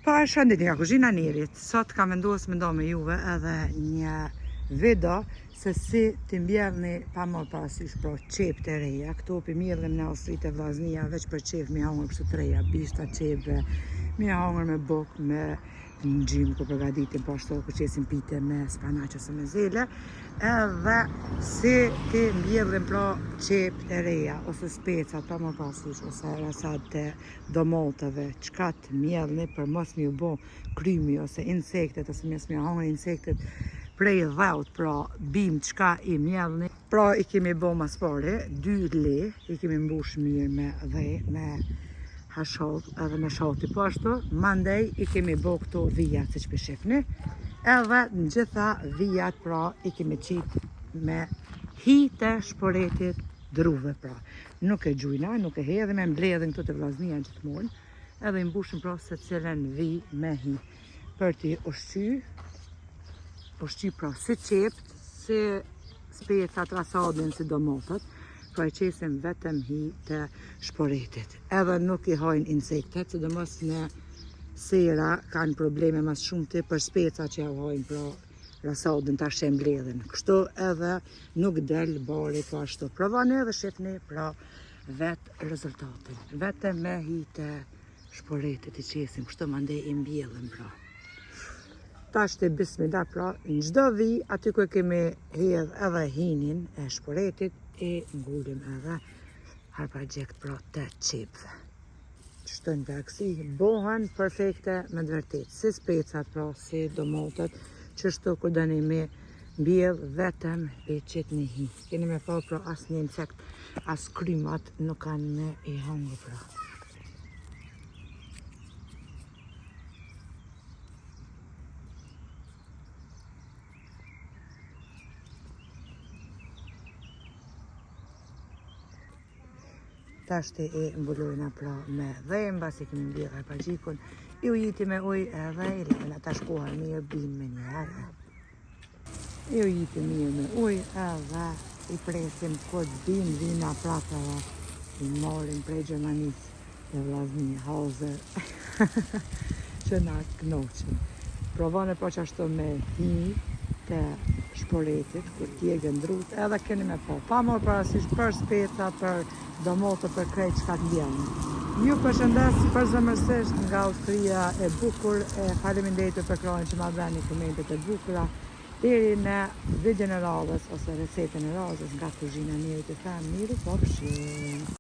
Përshëndetje nga kuzhina Nerit. Sot kam vendosur me ndonë me juve edhe një video se si t'i mbjellni pa marrë parasysh pro qep të reja. Këto pi mbjellim në Austritë e vllaznia veç për qep mi hangër kështu të reja, bishta qepve, mi hangër me buk, me në gjymë ku përgatitim po ashtu ku qesin pite me spanaq ose me zele, edhe si ti mbjellim pra qep të reja ose specat pa marrë parasysh ose rasat të domotave, çka të mbjellni për mos mi u bo krymi ose insektet ose mos mi hangër insektet prej dhaut, pra bim çka i mbjellni. Pra i kemi bo mas pari 2 le, i kemi mbush mirë me dhe, me hashot edhe me shoti po ashtu, mandej i kemi bo këto vijat siç po shihni, edhe në gjitha vijat pra i kemi qit me hi të shporetit druve pra. Nuk e gjujna, nuk e hedhim, e mbledhin këto të vllaznia gjithmonë, edhe i mbushim pra se cilën vi me hi. Për t'i ushqy pra si qept, si specat, rasadin, si domotat, pra i qesim vetëm hi të shporetit. Edhe nuk i hajnë insektet, sidomos në sera kanë probleme mas shumti për speca që ja hajnë pra rasadin tash e mbledhin. Kështu edhe nuk del bari po ashtu. Provani edhe shihni pra vetë rezultatin. Vetëm me hi të shporetit i qesim, kështu mandej i mbjellim pra. Tash të bismillah pra, në çdo vi aty ku kemi hedh edhe hinin e shporetit, e ngullim edhe harpagjekt pra të qepve. Çdo në veksi bohen perfekte me të vërtet, si specat pra, si domotet, qështu kur doni me mbjell vetëm e qitni hi. Keni me pa pra as një insekt, as krymat nuk kanë me i hangër pra. Tash të e mbulojna pra me dhem, basi kemi mbjell harpagjikun, i ujiti me ujë edhe i lejna ta shkuar mirë bim me një herë. I ujiti mirë me ujë edhe i presim kur bim vina prapë edhe i marrim prej Gjermanisë të vllaznia Hauser që na knoqin. Provone po që ashtu me hi të shporetit, kur t'je gëndrut, edhe keni me pa marrë parasysh për speca, për domotë, për krejt çka t'mbjellni. Ju përshëndes përzemërsisht nga Austria e bukur, e faleminderit për krahun që ma bëni komentet e bukura, deri në videon e radhës ose recetën e radhës nga kuzhina Nerit, të them miru, po pshim.